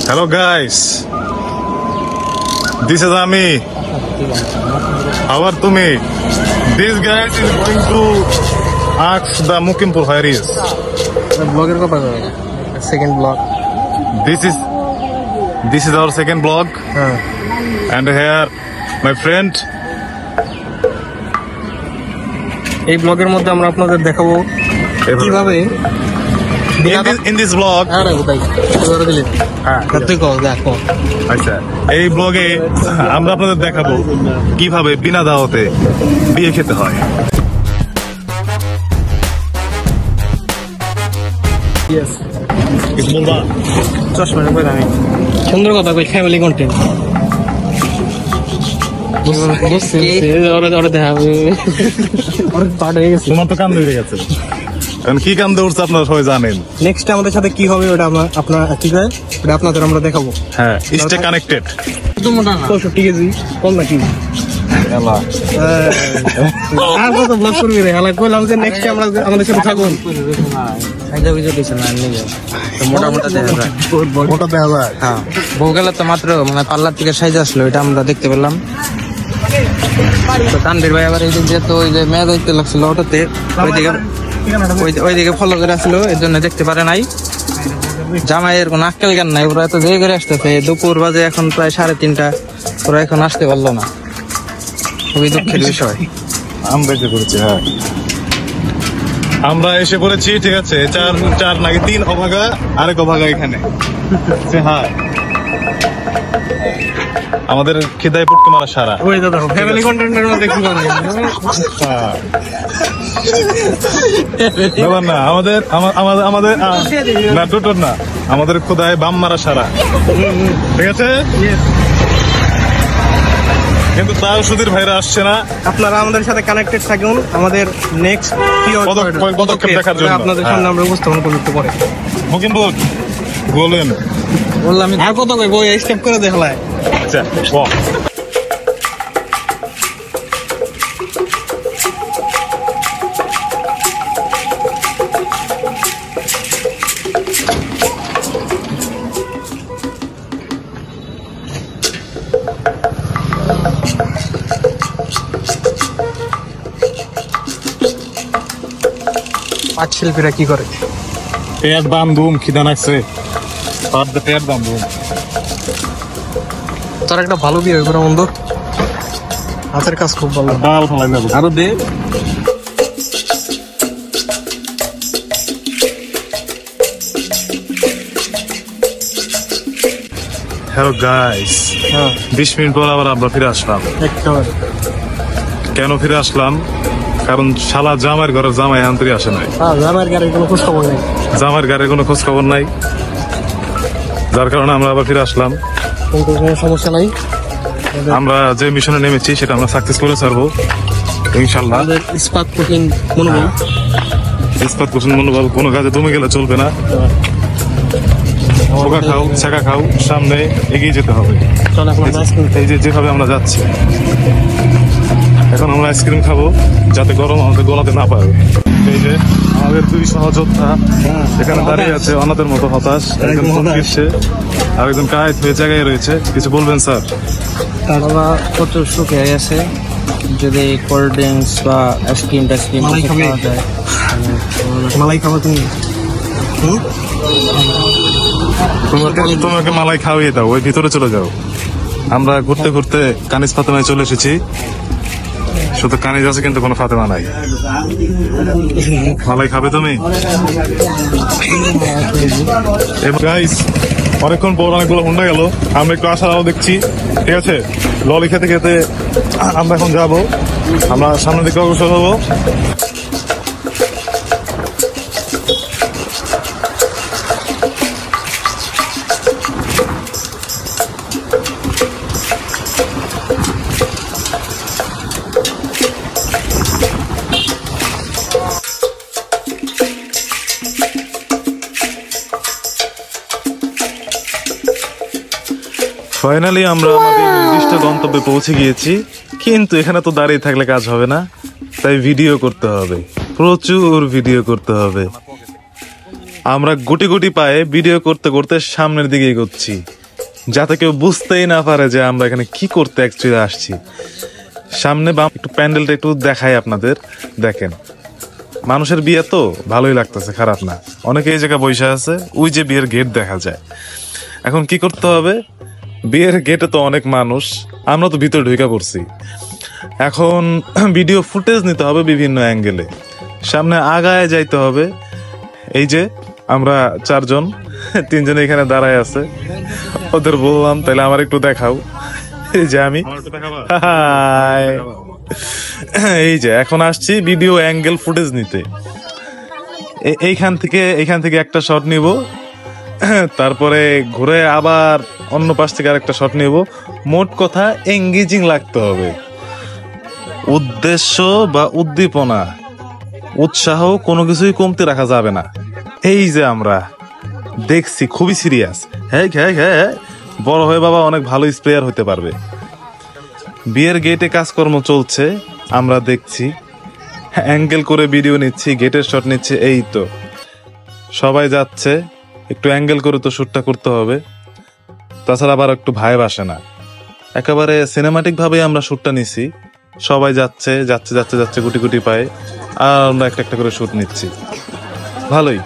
Hello guys, this is Ami. How are you? This guy is going to ask the Mukimpur where he is. Second vlog. This is our second vlog. And here my friend. এই ব্লগের মধ্যে আমরা আপনাদের দেখাবো কিভাবে in this vlog আচ্ছা এই ব্লগে আমরা আপনাদের দেখাবো কিভাবে বিনা দাওয়াতে বিয়ে খেতে হয়। সুন্দর কথা কই ফ্যামিলি কন্টেন্ট তোমার তো কান্দে হয়ে গেছে, এখন কি কান্দে উঠছে আপনারা সবাই জানেন। নেক্সট আমাদের সাথে কি হবে ওটা আপনার কি হয় ওটা আপনাদের আমরা দেখাবো। হ্যাঁ, স্টে কানেক্টেড। 64 কেজি কম নাকি আর কত ব্লগ করবি রে? হালা কইলাম যে নেক্সট আমরা আমাদের সাথে থাকুন। ফায়দা বুঝে দিছ না নিয়ে মোটা দেখা যায়, মোটা দেখা যায়। হ্যাঁ, বউগেলা তো মাত্র মানে পার্লার থেকে সাইজ আসলো, এটা আমরা দেখতে পেলাম। তো তানভীর ভাই আবার এই যে তো ওই যে মেয়ে দেখতে লাগছিল ওটাতে ওইদিকে ফলো করে আসলো, এর জন্য দেখতে পারে নাই। জামাইয়ের কোনো আক্কেল জ্ঞান নাই, ওরা এত দেরি করে আসতেছে, দুপুর বাজে এখন প্রায় 3:30, ওরা এখন আসতে পারলো না, খুবই দুঃখের বিষয়। আমরা এসে পড়েছি, হ্যাঁ আমরা এসে পড়েছি, ঠিক আছে। চার নাকি 3 অভাগা, আরেক অভাগা এখানে। হ্যাঁ, আমাদের খিদায় পুটকে মারা সারা। ওই তো দেখো ফ্যামিলি কন্টেন্টের মধ্যে কি করে না আমাদের না টোটর না, আমাদের খোদায় বাম মারা সারা, ঠিক আছে। কিন্তু তাও সুধীর ভাইরা আসছে না। আপনারা আমাদের সাথে কানেক্টেড থাকুন, আমাদের নেক্সট পদক্ষেপ দেখার জন্য আপনাদের সামনে আমরা উপস্থাপন করতে পারি। মুকিমপুর বললাম আর কত কই বই স্টেপ করে দেখালায়। আচ্ছা, 5 শিল্পীরা কি করে? পেট বান্ধুম, খিদা লাগছে, পেট বান্ধুম। তোর একটা ভালো বিয়ে করে বন্ধু, হাতের কাজ খুব ভালো। ডাল ফলাই নেব আরো দে। হ্যালো গাইস, 20 মিনিট পর আবার আমরা ফিরে আসলাম। কেন ফিরে আসলাম? কারণ শালা জামাইয়ের ঘরের জামাই আন্তরি আসে নাই। জামাইয়ের গাড়ির কোনো খোঁজ খবর নাই, জামাইয়ের গাড়ির কোনো খোঁজ খবর নাই, যার কারণে আমরা আবার ফিরে আসলাম। কিন্তু কোনো সমস্যা নাই, আমরা যে মিশনে নেমেছি সেটা আমরা সাকসেস করে ছাড়বো ইনশাল্লাহ। ইস্পাত কঠিন মনোবল, ইস্পাত কঠিন মনোবল, কোনো কাজে দমে গেলে চলবে না। পোকা খাও, ছেঁকা খাও, সামনে এগিয়ে যেতে হবে। এই যে যেভাবে আমরা যাচ্ছি, এখন আমরা আইসক্রিম খাবো যাতে গরম আমাদের গলাতে না পাবে। এই যে আমাদের 2 সহযোদ্ধা এখানে দাঁড়িয়ে আছে অনাথের মতো হতাশ, একজন ফোনছে আর একজন কায়েত হয়ে জায়গায় রয়েছে। কিছু বলবেন স্যার? তারা প্রচুর সুখে আছে, যদি কোল্ড ড্রিঙ্কস বা আইসক্রিম টাইসক্রিম খাওয়া যায়। মালাই খাবো তুমি? তোমাকে মালাই খাওয়িয়ে দাও, ওই ভিতরে চলে যাও। আমরা ঘুরতে ঘুরতে কানিজ ফাতেমায় চলে এসেছি, শুধু কানিজ আছে কিন্তু কোনো ফাতেমা নাই। মালাই খাবে তুমি? গাইস, অনেকক্ষণ পর অনেকগুলো হুন্ডা গেল, আমরা একটু আশার আলো দেখছি, ঠিক আছে। ললি খেতে খেতে আমরা এখন যাবো, আমরা সামনের দিকে অগ্রসর হবো। ফাইনালি আমরা আমাদের নির্দিষ্ট গন্তব্যে পৌঁছে গিয়েছি, কিন্তু এখানে তো দাঁড়িয়ে থাকলে কাজ হবে না, তাই ভিডিও করতে হবে, প্রচুর ভিডিও করতে হবে। আমরা গুটি গুটি পায়ে ভিডিও করতে করতে সামনের দিকে এগোচ্ছি। যাতে কেউ বুঝতেই না পারে যে আমরা এখানে কি করতে অ্যাকচুয়ালি আসছি। সামনে বাম একটু প্যান্ডেলটা একটু দেখাই আপনাদের, দেখেন মানুষের বিয়ে তো ভালোই লাগতেছে, খারাপ না। অনেকে এই জায়গায় বসে আছে, ওই যে বিয়ের গেট দেখা যায়। এখন কি করতে হবে, বিয়ের গেটে তো অনেক মানুষ, আমরা তো ভিতরে ঢুকে পড়ছি। এখন ভিডিও ফুটেজ নিতে হবে বিভিন্ন অ্যাঙ্গেলে, সামনে আগায় যাইতে হবে। এই যে আমরা 4 জন, 3 জন এখানে দাঁড়ায় আছে, ওদের বললাম তাহলে আমার একটু দেখাও। এই যে আমি, হাই। এই যে এখন আসছি ভিডিও অ্যাঙ্গেল ফুটেজ নিতে। এইখান থেকে একটা শট নিব, তারপরে ঘুরে আবার অন্য পাশ থেকে আরেকটা শট নিব। মোট কথা এঙ্গেজিং লাগতে হবে, উদ্দেশ্য বা উদ্দীপনা, উৎসাহ কোনো কিছুই কমতে রাখা যাবে না। এই যে আমরা দেখছি খুবই সিরিয়াস। হ্যাঁ হ্যাঁ হ্যাঁ, বড় হয়ে বাবা অনেক ভালো স্প্রেয়ার হতে পারবে। বিয়ের গেটে কাজকর্ম চলছে, আমরা দেখছি, অ্যাঙ্গেল করে ভিডিও নিচ্ছি, গেটের শট নিচ্ছে। এই তো সবাই যাচ্ছে, একটু অ্যাঙ্গেল করে তো শুটটা করতে হবে, তাছাড়া আবার একটু ভাইব আসে না। একেবারে সিনেমাটিক ভাবে আমরা শুটটা নিছি, সবাই যাচ্ছে যাচ্ছে যাচ্ছে যাচ্ছে গুটি গুটি পায়ে, আর আমরা একটা একটা করে শুট নিচ্ছি। ভালোই,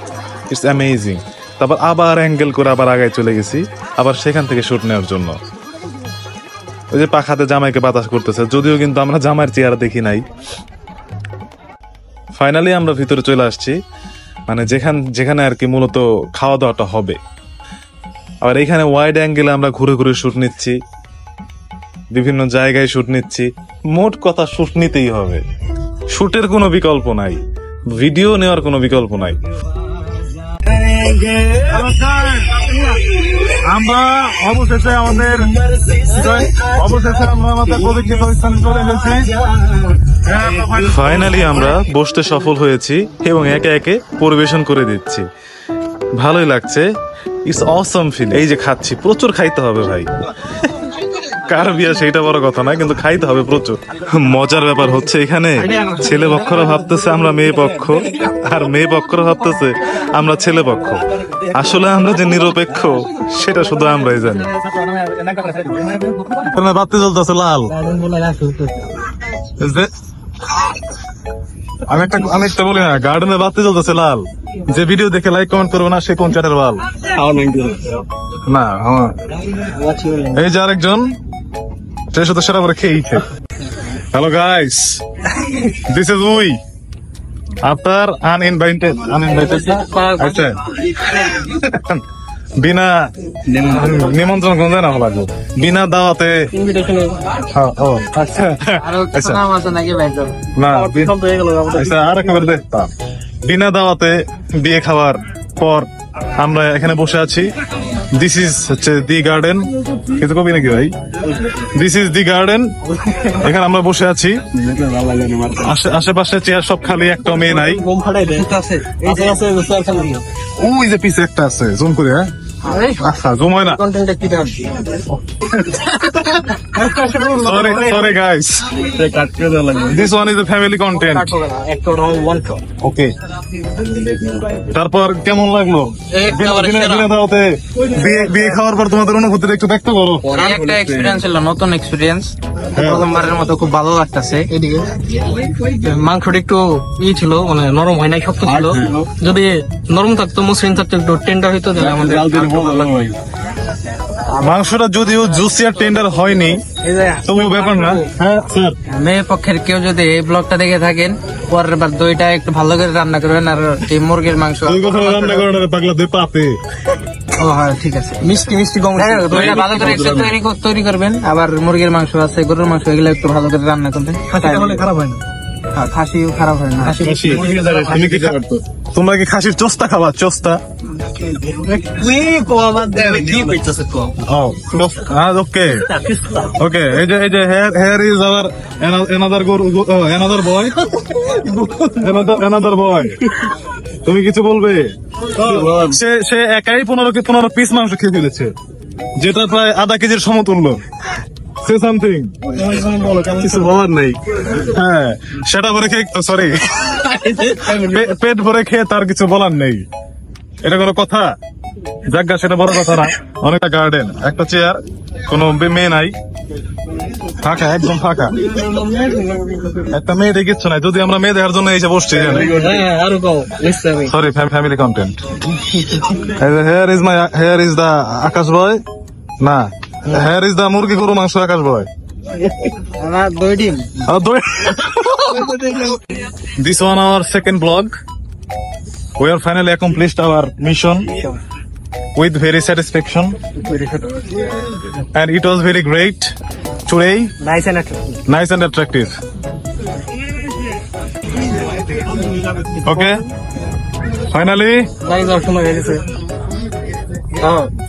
ইটস অ্যামেজিং। তারপর আবার অ্যাঙ্গেল করে আবার আগায় চলে গেছি, আবার সেখান থেকে শুট নেওয়ার জন্য। ওই যে পাখাতে জামাইকে বাতাস করতেছে, যদিও কিন্তু আমরা জামাইয়ের চেহারা দেখি নাই। ফাইনালি আমরা ভিতরে চলে আসছি, মানে যেখানে আর কি মূলত খাওয়া দাওয়াটা হবে। আবার এইখানে ওয়াইড অ্যাঙ্গেলে আমরা ঘুরে ঘুরে শুট নিচ্ছি, বিভিন্ন জায়গায় শুট নিচ্ছি। মোট কথা শুট নিতেই হবে, শুটের কোনো বিকল্প নাই, ভিডিও নেওয়ার কোনো বিকল্প নাই। আমরা অবশেষে আমাদের পবিত্র স্থানে চলে এসেছি। ফাইনালি আমরা বসতে সফল হয়েছি এবং একে একে পরিবেশন করে দিচ্ছি। ভালোই লাগছে, ইটস অসম ফিল। এই যে খাচ্ছি, প্রচুর খাইতে হবে ভাই, কার বিয়া সেইটা বড় কথা না, কিন্তু খাইতে হবে প্রচুর। মজার ব্যাপার হচ্ছে এখানে ছেলে পক্ষরা ভাবতেছে আমরা মেয়ে পক্ষ, আর মেয়ে পক্ষরা ভাবতেছে আমরা ছেলে পক্ষ। আসলে আমরা যে নিরপেক্ষ সেটা শুধু আমরাই জানি। বাতি জ্বলতেছে লাল। আমি একটা বলি না, গার্ডেনে বাতি জ্বলতেছে লাল, যে ভিডিও দেখে লাইক কমেন্ট করবো না সে কোন চ্যাটের বাল না। এই যে আরেকজন, সে শুধু সেটা করে খেয়েছে। Hello guys, this is we after uninvited. আচ্ছা, বিনা নিমন্ত্রণ কোন যায় না লাগবে, বিনা দাওয়াতে না। আচ্ছা, আর একেবারে দেখতাম বিনা দাওয়াতে বিয়ে খাওয়ার পর আমরা এখানে বসে আছি। দিস ইজ হচ্ছে দি গার্ডেন, কিছু কবি নাকি ভাই? This is the garden. এখানে আমরা বসে আছি, আশেপাশে চেয়ার সব খালি, একটা মেয়ে নাই। ওই যে পিছে একটা আছে, জুম করে। হ্যাঁ আচ্ছা, জুম হয় না। Sorry guys, this one is a family content. Okay. তারপর কেমন লাগলো বিয়ে খাওয়ার পর তোমাদের অনুভূতিটা একটু ব্যক্ত করো। একটা এক্সপিরিয়েন্স ছিল, নতুন এক্সপিরিয়েন্স, প্রথমবারের মতো খুব ভালো লাগতেছে। এদিকে মাংসটা একটু ছিল, মানে নরম হয় নাই, শক্ত ছিল। যদি নরম থাকতো, মসৃণ থাকতো, একটু টেন্ডার হইতো, তাহলে আমাদের মাংসটা যদিও জুসি আর টেন্ডার হয়নি, তবুও ব্যাপার না। হ্যাঁ স্যার, মেয়ে পক্ষের কেউ যদি এই ব্লগটা দেখে থাকেন, পরের বার দইটা একটু ভালো করে রান্না করবেন, আর এই মুরগির মাংস রান্না করেন পাগলা দই পাতে। ও হ্যাঁ ঠিক আছে, মিষ্টি মিষ্টি কম, দইটা ভালো করে তৈরি করবেন। আবার মুরগির মাংস আছে, গরুর মাংস, এগুলো একটু ভালো করে রান্না করবেন, খারাপ হয় না। খাসিও খারাপ হয় না। তোমরা কি খাসির চোস্তা খাবা? চোস্তা ওকে ওকে। এই যে hair is our another boy. তুমি কিছু বলবে? সে একাই 15 পিস মাংস খেয়ে ফেলেছে, যেটা প্রায় আধা কেজির সমতুল্য। Say something. কিছু বলার নেই। হ্যাঁ, সেটা ভরে খেয়ে, সরি, পেট ভরে খেয়ে তার কিছু বলার নেই। এটা কোনো কথা? জায়গা সেটা বড় কথা না, অনেকটা গার্ডেন, একটা চেয়ার, কোনো মেয়ে নাই, ফাঁকা, একদম ফাঁকা, একটা মেয়ে দেখিচ্ছ না। যদি আমরা মেয়ে দেখার জন্য এসে বসছি, হ্যাঁ আরো কও লিখছি আমি। Sorry, family content. Here is the Akash boy, না, হেয়ার ইজ দা মুরগি গরু মাংস আকাশ বয়। আমার দুই ডিম। This one our second vlog. We are finally accomplished our mission with very satisfaction, and it was very great today. Nice and attractive. Okay. Finally, বাড়ি যাওয়ার সময় হয়ে গেছে।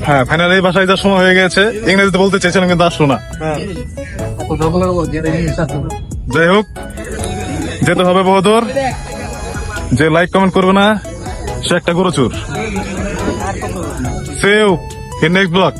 হ্যাঁ, ফাইনালি বাসায় যাওয়ার সময় হয়ে গেছে। ইংরেজিতে বলতে চেয়েছিলাম কিন্তু আসলো না। যাই হোক, যেতে হবে বহুদূর। যে লাইক কমেন্ট করবে না সে একটা গরু চোর। See you in next vlog.